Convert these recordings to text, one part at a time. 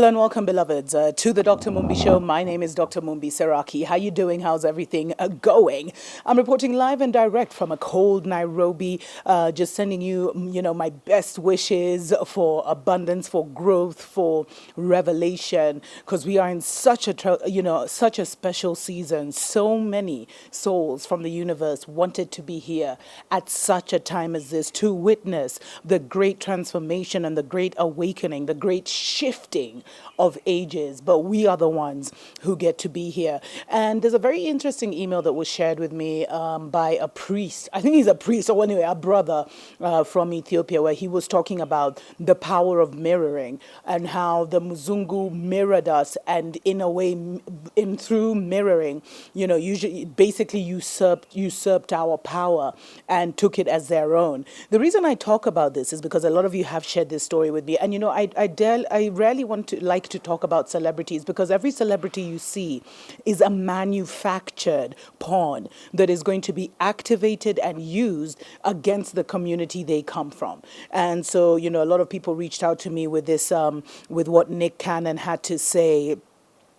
Hello and welcome, beloveds, to the Dr. Mumbi Show. My name is Dr. Mumbi Seraki. How you doing? How's everything going? I'm reporting live and direct from a cold Nairobi, just sending you, my best wishes for abundance, for growth, for revelation, because we are in such such a special season. So many souls from the universe wanted to be here at such a time as this to witness the great transformation and the great awakening, the great shifting of ages, but we are the ones who get to be here. And there's a very interesting email that was shared with me by a priest. I think he's a priest, or anyway, a brother from Ethiopia, where he was talking about the power of mirroring and how the Muzungu mirrored us, and in a way, through mirroring, usually basically usurped our power and took it as their own. The reason I talk about this is because a lot of you have shared this story with me, and I rarely like to talk about celebrities, because every celebrity you see is a manufactured pawn that is going to be activated and used against the community they come from. And so, a lot of people reached out to me with this, with what Nick Cannon had to say,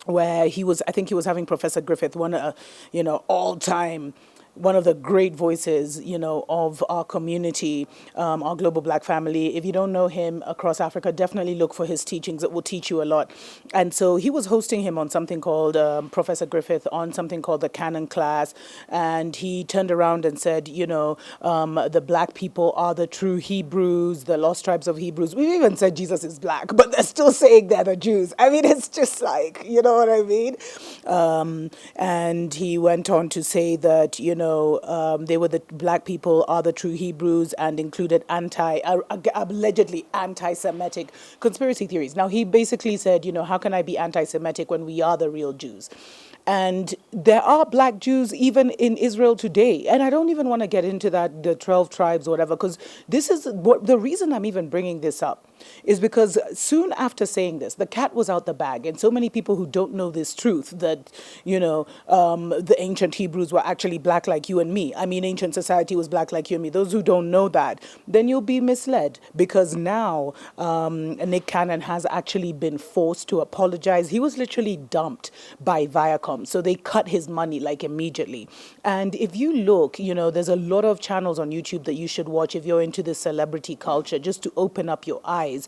where I think he was having Professor Griffith, all-time, one of the great voices, of our community, our global black family. If you don't know him across Africa, definitely look for his teachings. It will teach you a lot. And so he was hosting him on something called, Professor Griffith, on something called the Canon class. And he turned around and said, the black people are the true Hebrews, the lost tribes of Hebrews. We even said Jesus is black, but they're still saying they're the Jews. I mean, it's just like, you know what I mean? And he went on to say that, they were the black people are the true Hebrews, and included allegedly anti-Semitic conspiracy theories. Now, he basically said, how can I be anti-Semitic when we are the real Jews? And there are black Jews even in Israel today. And I don't even want to get into that, the 12 tribes or whatever, because this is what the reason I'm even bringing this up is because soon after saying this, the cat was out the bag. And so many people who don't know this truth that, the ancient Hebrews were actually black like you and me. I mean, ancient society was black like you and me. Those who don't know that, then you'll be misled, because now Nick Cannon has actually been forced to apologize. He was literally dumped by Viacom. So they cut his money like immediately. And if you look, there's a lot of channels on YouTube that you should watch if you're into this celebrity culture, just to open up your eyes.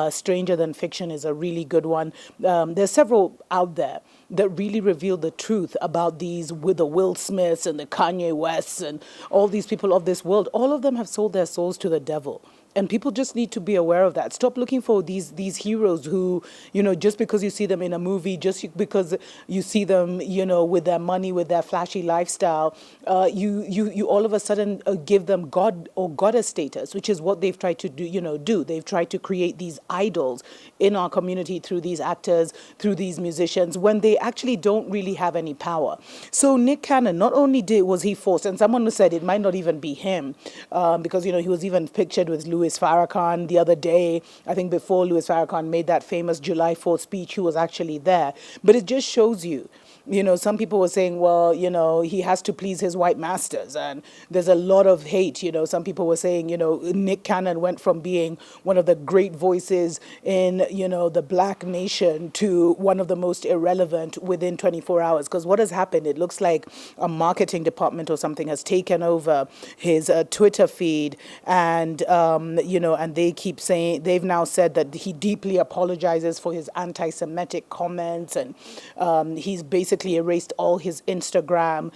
Stranger Than Fiction is a really good one. There's several out there that really reveal the truth about these, with the Will Smiths and the Kanye Wests and all these people of this world. All of them have sold their souls to the devil. And people just need to be aware of that. Stop looking for these heroes who, just because you see them in a movie, just because you see them, with their money, with their flashy lifestyle, you all of a sudden give them God or goddess status, which is what they've tried to do. They've tried to create these idols in our community through these actors, through these musicians, when they actually don't really have any power. So Nick Cannon, not only was he forced, and someone said it might not even be him, because, he was even pictured with Louis Farrakhan the other day. I think before Louis Farrakhan made that famous July 4th speech, he was actually there. But it just shows you, some people were saying, well, he has to please his white masters. And there's a lot of hate. Some people were saying, Nick Cannon went from being one of the great voices in, the black nation to one of the most irrelevant within 24 hours. Because what has happened, it looks like a marketing department or something has taken over his Twitter feed. And, and they keep saying, they've now said that he deeply apologizes for his anti-Semitic comments. And he's basically erased all his Instagram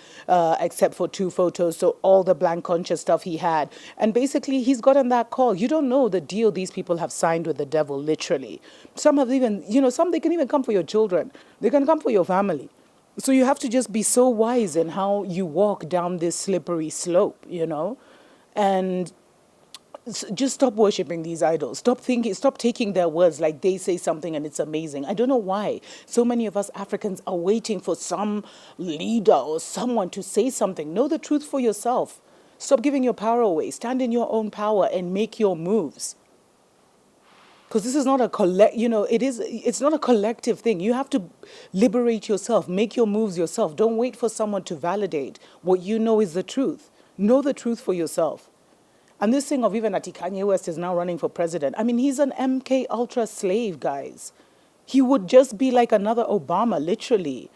except for 2 photos, so all the blank conscious stuff he had. And basically he's gotten that call. You don't know the deal these people have signed with the devil, literally. Some have even, some they can even come for your children. They can come for your family. So you have to just be so wise in how you walk down this slippery slope, and just stop worshiping these idols. Stop taking their words like they say something and it's amazing. I don't know why so many of us Africans are waiting for some leader or someone to say something. Know the truth for yourself. Stop giving your power away. Stand in your own power and make your moves. Because this is not it's not a collective thing. You have to liberate yourself, make your moves yourself. Don't wait for someone to validate what you know is the truth. Know the truth for yourself. And this thing of even Kanye West is now running for president. I mean, he's an MK Ultra slave, guys. He would just be like another Obama, literally.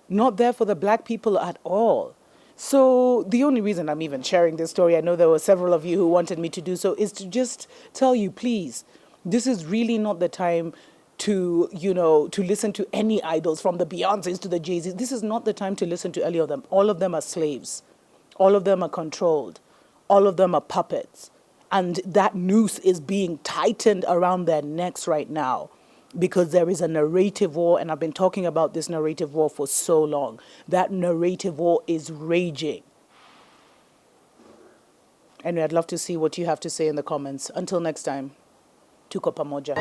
Not there for the black people at all. So the only reason I'm even sharing this story, I know there were several of you who wanted me to do so, is to just tell you, please, this is really not the time to, to listen to any idols, from the Beyoncés to the Jay-Z's. This is not the time to listen to any of them. All of them are slaves. All of them are controlled. All of them are puppets. And that noose is being tightened around their necks right now, because there is a narrative war, and I've been talking about this narrative war for so long. That narrative war is raging. And I'd love to see what you have to say in the comments. Until next time, tuko pamoja.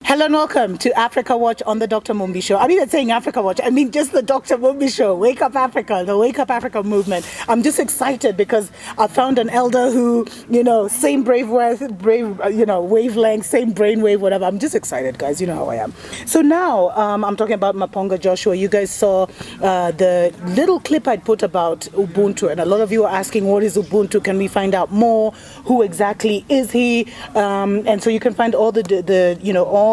Hello and welcome to Africa Watch on the Dr. Mumbi Show. I'm even saying Africa Watch, I mean just the Dr. Mumbi Show. Wake Up Africa, the Wake Up Africa movement. I'm just excited because I found an elder who, same wavelength, same brainwave, whatever. I'm just excited, guys. You know how I am. So now I'm talking about Maponga Joshua. You guys saw the little clip I'd put about Ubuntu, and a lot of you are asking, what is Ubuntu? Can we find out more? Who exactly is he? And so you can find all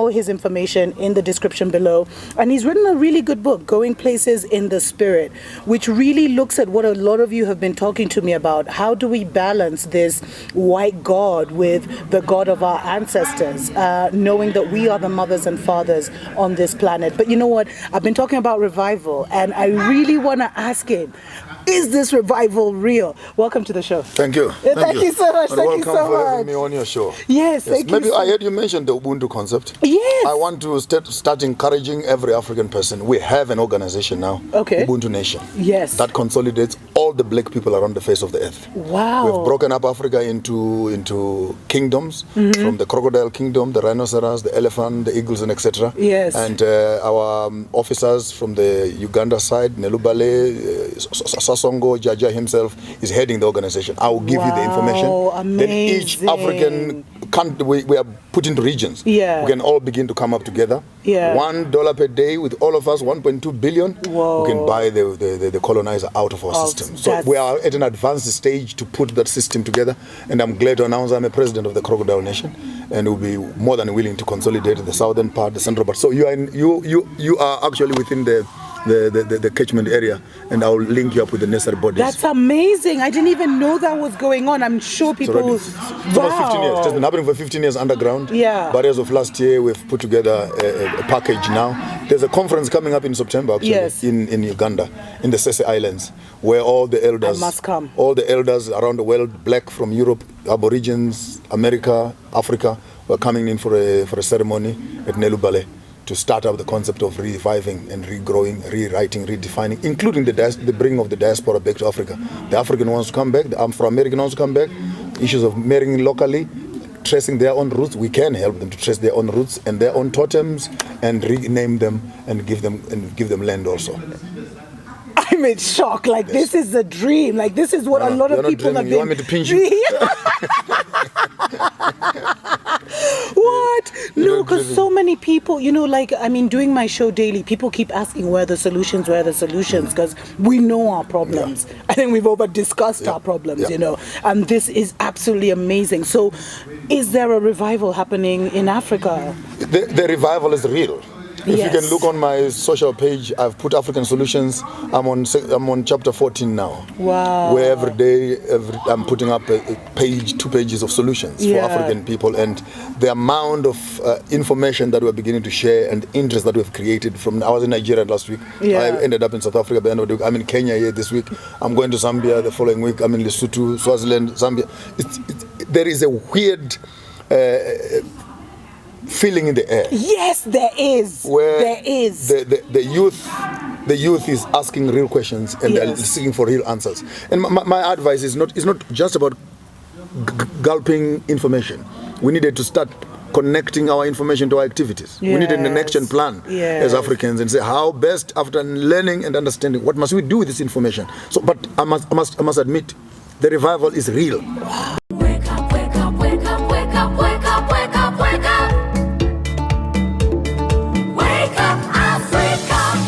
all his information in the description below. And he's written a really good book, Going Places in the Spirit, which really looks at what a lot of you have been talking to me about. How do we balance this white God with the God of our ancestors, knowing that we are the mothers and fathers on this planet? But you know what? I've been talking about revival, and I really want to ask him, is this revival real? Welcome to the show. Thank you. Thank you so much. And thank you so welcome for much. having me on your show. Yes, thank you. Maybe I heard you mention the Ubuntu concept. Yes. I want to start encouraging every African person. We have an organization now, Ubuntu Nation. Yes. That consolidates all the black people around the face of the earth. Wow. We've broken up Africa into kingdoms, from the crocodile kingdom, the rhinoceros, the elephant, the eagles, and etc. Yes. And our officers from the Uganda side, Nelubale, Sasongo, Jaja himself is heading the organization. I will give you the information. Amazing. Then each African country, we are put into regions. Yeah. We can all begin to come up together. Yeah. $1 per day with all of us, 1.2 billion. Whoa. We can buy the colonizer out of our system. So we are at an advanced stage to put that system together. And I'm glad to announce I'm a president of the Crocodile Nation, and will be more than willing to consolidate the southern part, the central part. So you are actually within the catchment area, and I'll link you up with the necessary bodies. That's amazing. I didn't even know that was going on. I'm sure people... It's almost 15 years. It's been happening for 15 years underground. Yeah. But as of last year, we've put together a package now. There's a conference coming up in September, actually, yes, in Uganda, in the Sese Islands, where all the elders... I must come. All the elders around the world, black from Europe, Aborigines, America, Africa, were coming in for a ceremony at Nelubale to start up the concept of reviving and regrowing, rewriting, redefining, including the bringing of the diaspora back to Africa. The African wants to come back, the Afro-American wants to come back, issues of marrying locally, tracing their own roots. We can help them to trace their own roots and their own totems and rename them and give them land also. I'm in shock. Like, yes, this is a dream. Like, this is what a lot of people have been... You want me to pinch you? What? No, because so many people, doing my show daily, people keep asking where are the solutions, because we know our problems. Yeah. I think we've over-discussed our problems, and this is absolutely amazing. So is there a revival happening in Africa? The revival is real. If you can look on my social page, I've put African Solutions. I'm on chapter 14 now. Wow. Where every day I'm putting up a page, 2 pages of solutions for African people, and the amount of information that we're beginning to share and interest that we've created from... I was in Nigeria last week. Yeah. I ended up in South Africa by the end of the week. I'm in Kenya here this week. I'm going to Zambia the following week. I'm in Lesotho, Swaziland, Zambia. There is a weird... feeling in the air. Yes, there is. Where the youth is asking real questions and they're seeking for real answers. And my advice is not just about gulping information. We needed to start connecting our information to our activities. We need an action plan as Africans and say how best, after learning and understanding, what must we do with this information. So, but I must admit, the revival is real.